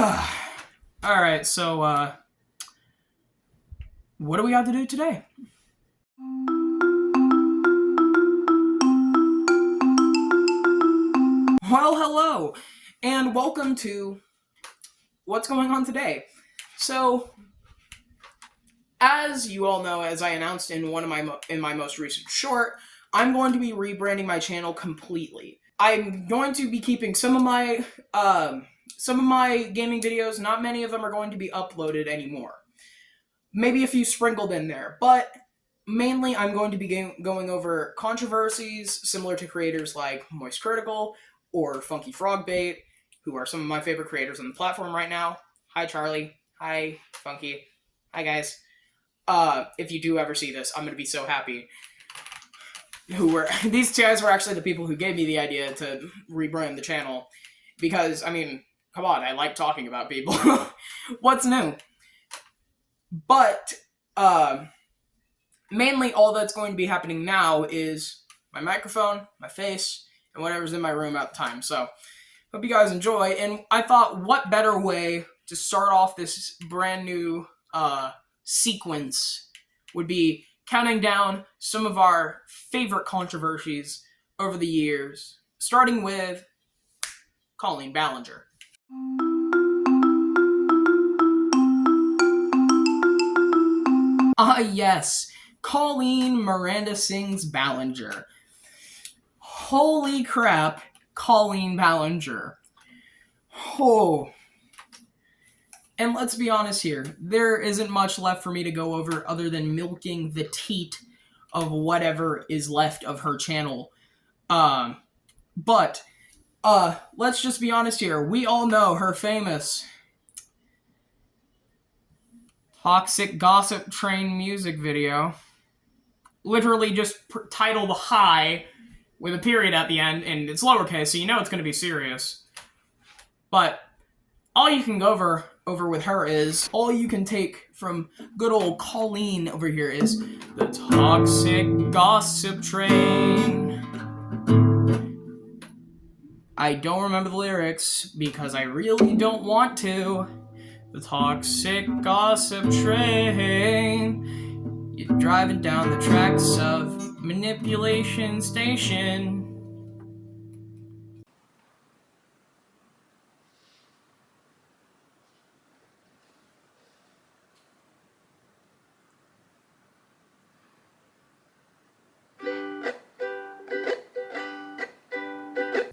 Alright, so, what do we got to do today? Well, hello, and welcome to what's going on today. So, as you all know, as I announced in my most recent short, I'm going to be rebranding my channel completely. I'm going to be keeping some of my gaming videos. Not many of them are going to be uploaded anymore. Maybe a few sprinkled in there, but mainly I'm going to be going over controversies similar to creators like Moist Critical or Funky Frogbait, who are some of my favorite creators on the platform right now. Hi, Charlie. Hi, Funky. Hi, guys. If you do ever see this, I'm going to be so happy. These guys were actually the people who gave me the idea to rebrand the channel. Because, I mean, come on, I like talking about people. What's new? But, mainly all that's going to be happening now is my microphone, my face, and whatever's in my room at the time. So, hope you guys enjoy. And I thought, what better way to start off this brand new, sequence would be counting down some of our favorite controversies over the years, starting with Collen Ballinger. Yes, Colleen Miranda Sings Ballinger. Holy crap, Collen Ballinger. Oh. And let's be honest here, there isn't much left for me to go over other than milking the teat of whatever is left of her channel. But let's just be honest here. We all know her famous Toxic Gossip Train music video. Literally just titled High with a period at the end, and it's lowercase, so you know it's going to be serious. But all you can go over with her is, all you can take from good old Colleen over here is the Toxic Gossip Train. I don't remember the lyrics because I really don't want to. The Toxic Gossip Train. You're driving down the tracks of Manipulation Station.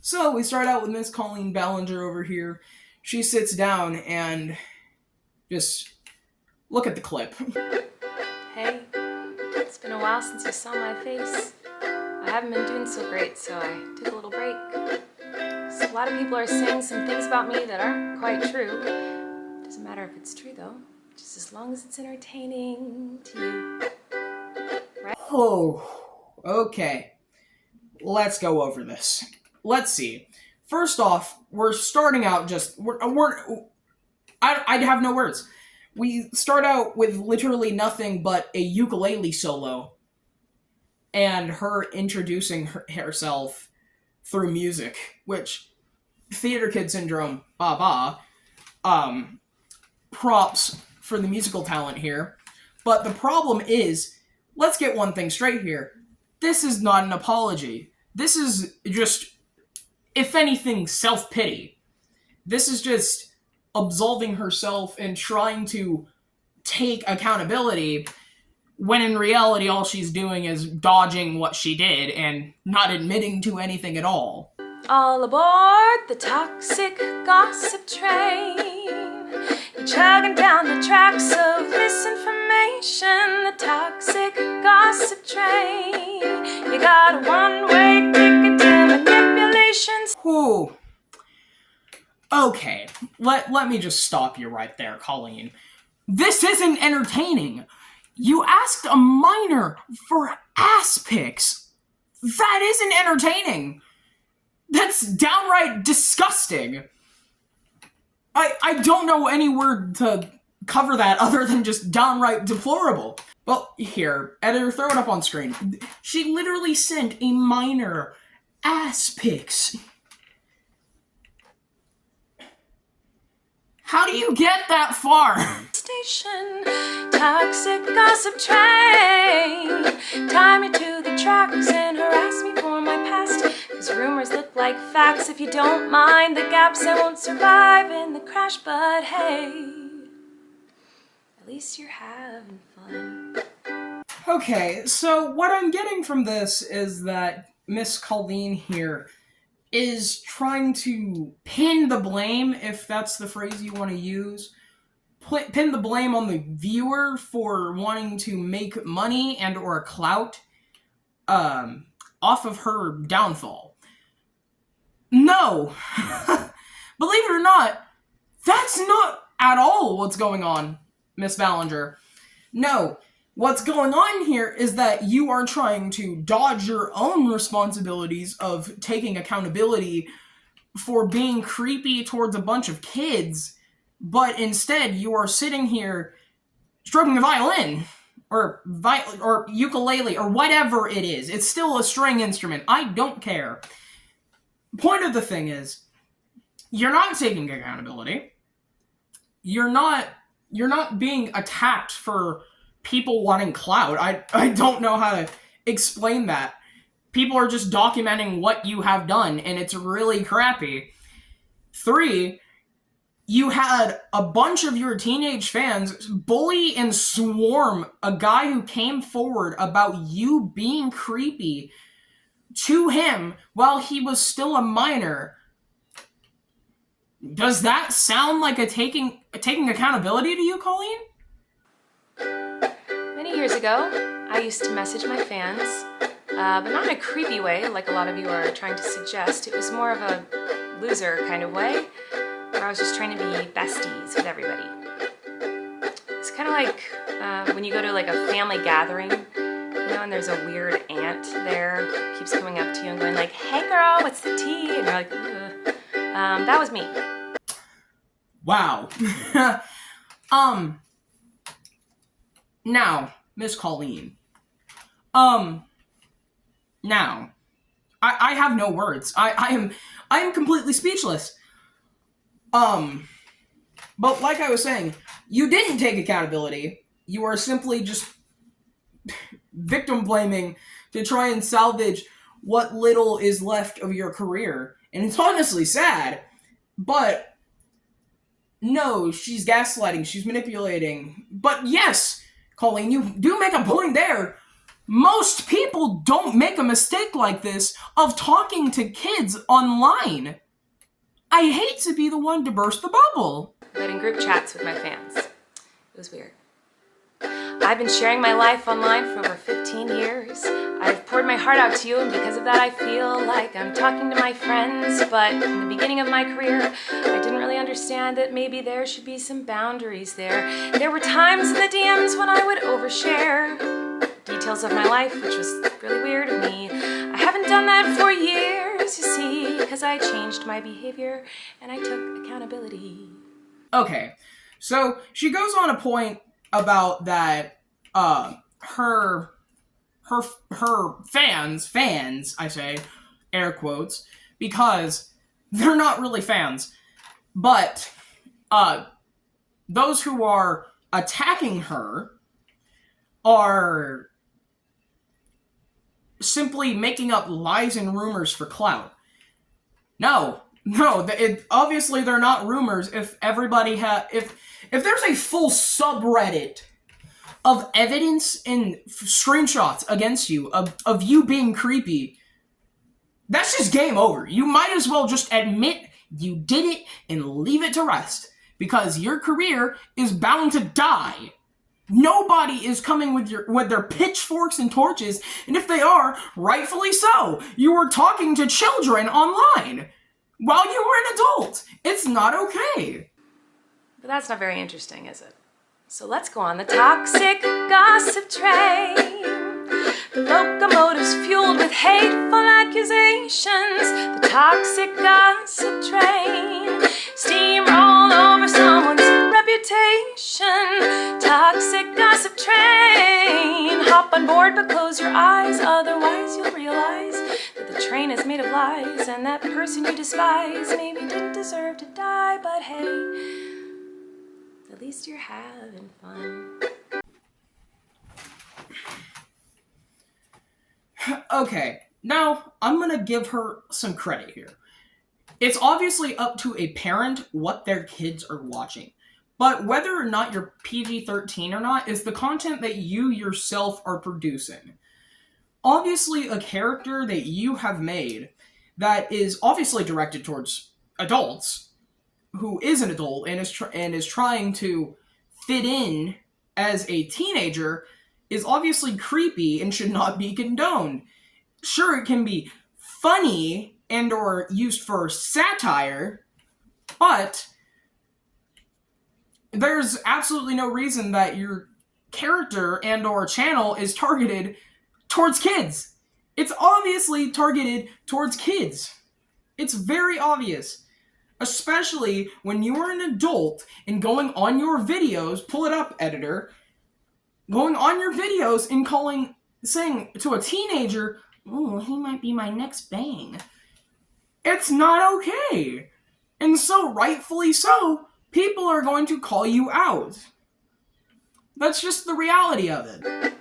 So we start out with Miss Collen Ballinger over here. She sits down and just look at the clip. Hey, it's been a while since you saw my face. I haven't been doing so great, so I took a little break. So a lot of people are saying some things about me that aren't quite true. Doesn't matter if it's true though, just as long as it's entertaining to you. Right? Oh, okay. Let's go over this. Let's see. First off, we're starting out I have no words. We start out with literally nothing but a ukulele solo and her introducing herself through music, which, theater kid syndrome, props for the musical talent here. But the problem is, let's get one thing straight here. This is not an apology. This is just, if anything, self-pity. This is just absolving herself and trying to take accountability, when in reality all she's doing is dodging what she did and not admitting to anything at all. All aboard the toxic gossip train. You're chugging down the tracks of misinformation. The toxic gossip train. You got a one-way ticket to manipulations. Whew. Okay, let me just stop you right there, Colleen. This isn't entertaining. You asked a minor for ass pics. That isn't entertaining. That's downright disgusting. I don't know any word to cover that other than just downright deplorable. Well, here, editor, throw it up on screen. She literally sent a minor ass pics. How do you get that far? Station, toxic gossip train. Tie me to the tracks and harass me for my past. Cause rumors look like facts. If you don't mind the gaps, I won't survive in the crash. But hey, at least you're having fun. Okay, so what I'm getting from this is that Miss Colleen here is trying to pin the blame, if that's the phrase you want to use, pin the blame on the viewer for wanting to make money and or clout off of her downfall. No! Believe it or not, that's not at all what's going on, Miss Ballinger. No. What's going on here is that you are trying to dodge your own responsibilities of taking accountability for being creepy towards a bunch of kids, but instead you are sitting here stroking a violin or ukulele or whatever it is. It's still a string instrument. I don't care. Point of the thing is, you're not taking accountability. You're not being attacked for people wanting clout. I don't know how to explain that. People are just documenting what you have done, and it's really crappy. 3, you had a bunch of your teenage fans bully and swarm a guy who came forward about you being creepy to him while he was still a minor. Does that sound like taking accountability to you, Colleen? Many years ago, I used to message my fans, but not in a creepy way like a lot of you are trying to suggest. It was more of a loser kind of way, where I was just trying to be besties with everybody. It's kind of like when you go to like a family gathering, you know, and there's a weird aunt there who keeps coming up to you and going like, "Hey girl, what's the tea?" And you're like, ugh. That was me. Wow. Now, Miss Colleen. Now, I have no words. I am completely speechless. But like I was saying, you didn't take accountability. You are simply just victim blaming to try and salvage what little is left of your career. And it's honestly sad, but no, she's gaslighting, she's manipulating. But yes, Colleen, you do make a point there. Most people don't make a mistake like this of talking to kids online. I hate to be the one to burst the bubble. But in group chats with my fans, it was weird. I've been sharing my life online for over 15 years. I've poured my heart out to you, and because of that I feel like I'm talking to my friends, but in the beginning of my career, I didn't really understand that maybe there should be some boundaries there. There were times in the DMs when I would overshare details of my life, which was really weird of me. I haven't done that for years, you see, because I changed my behavior and I took accountability. Okay, so she goes on a point about that her fans, I say, air quotes, because they're not really fans, but those who are attacking her are simply making up lies and rumors for clout. No, obviously they're not rumors. If everybody if there's a full subreddit of evidence and screenshots against you of you being creepy, that's just game over. You might as well just admit you did it and leave it to rest, because your career is bound to die. Nobody is coming with their pitchforks and torches, and if they are, rightfully so. You were talking to children online while you were an adult. It's not okay. But that's not very interesting, is it? So let's go on the toxic gossip train. The locomotive's fueled with hateful accusations. The toxic gossip train. Steamroll over someone's reputation. Toxic gossip train. Hop on board but close your eyes, otherwise you'll realize that the train is made of lies, and that person you despise maybe didn't deserve to die, but hey, At least you're having fun. Okay, now I'm gonna give her some credit here. It's obviously up to a parent what their kids are watching. But whether or not you're PG-13 or not is the content that you yourself are producing. Obviously, a character that you have made that is obviously directed towards adults, who is an adult and is trying to fit in as a teenager, is obviously creepy and should not be condoned. Sure, it can be funny and or used for satire, but there's absolutely no reason that your character and or channel is targeted towards kids. It's obviously targeted towards kids. It's very obvious. Especially when you are an adult and going on your videos, pull it up, editor, going on your videos and saying to a teenager, "Oh, he might be my next bang." It's not okay. And so, rightfully so, people are going to call you out. That's just the reality of it.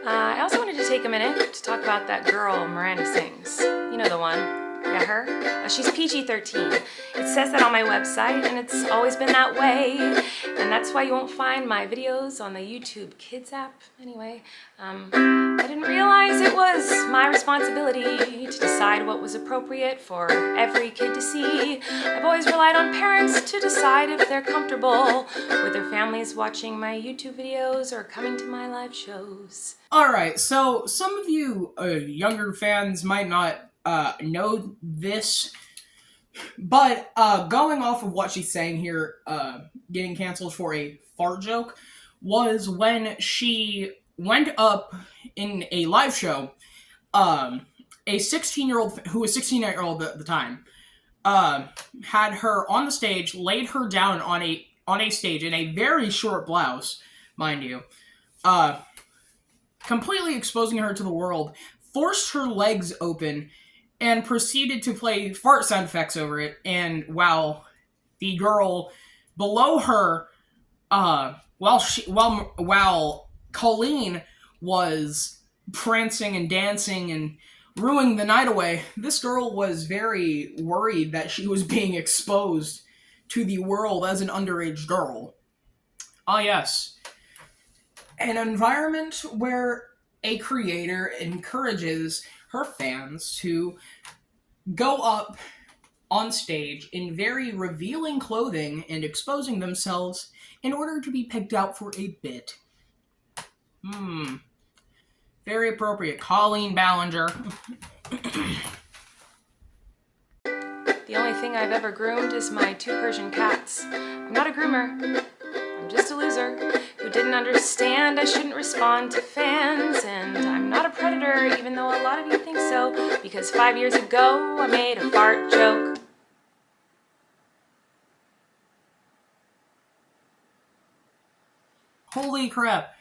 I also wanted to take a minute to talk about that girl, Miranda Sings. You know the one. Yeah, her. She's PG-13. It says that on my website, and it's always been that way. And that's why you won't find my videos on the YouTube Kids app. Anyway, I didn't realize it was my responsibility to decide what was appropriate for every kid to see. I've always relied on parents to decide if they're comfortable with their families watching my YouTube videos or coming to my live shows. Alright, so some of you younger fans might not know this, but going off of what she's saying here, getting canceled for a fart joke, was when she went up in a live show, a 16-year-old, who was 16-year-old at the time, had her on the stage, laid her down on a stage in a very short blouse, mind you, completely exposing her to the world, forced her legs open, and proceeded to play fart sound effects over it. And while the girl below her, while Colleen was prancing and dancing and ruining the night away, this girl was very worried that she was being exposed to the world as an underage girl. Ah, yes. An environment where a creator encourages her fans to go up on stage in very revealing clothing and exposing themselves in order to be picked out for a bit. Very appropriate. Collen Ballinger. The only thing I've ever groomed is my 2 Persian cats. I'm not a groomer. I'm just a loser who didn't understand I shouldn't respond to fans, and I'm not a predator, even though a lot of you think so, because 5 years ago I made a fart joke. Holy crap.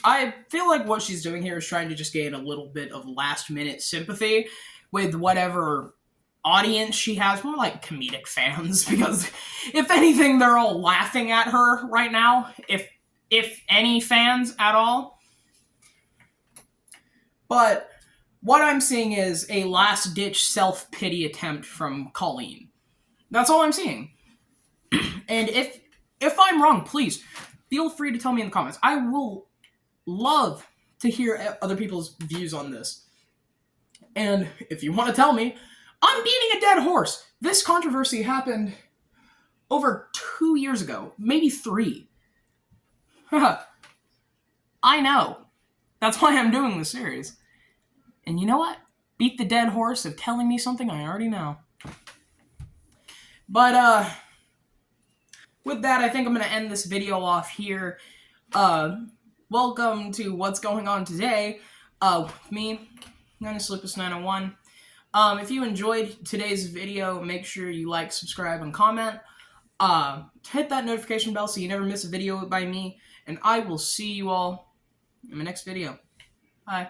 I feel like what she's doing here is trying to just gain a little bit of last-minute sympathy with whatever audience she has, more like comedic fans, because if anything, they're all laughing at her right now, if any fans at all. But what I'm seeing is a last-ditch self-pity attempt from Colleen. That's all I'm seeing. And if I'm wrong, please feel free to tell me in the comments. I will love to hear other people's views on this. And if you want to tell me, I'm beating a dead horse. This controversy happened over 2 years ago, maybe 3. I know. That's why I'm doing this series. And you know what? Beat the dead horse of telling me something I already know. But, with that, I think I'm going to end this video off here. Welcome to What's Going On Today, with me, Sleepless901. If you enjoyed today's video, make sure you like, subscribe, and comment. Hit that notification bell so you never miss a video by me, and I will see you all in my next video. Bye.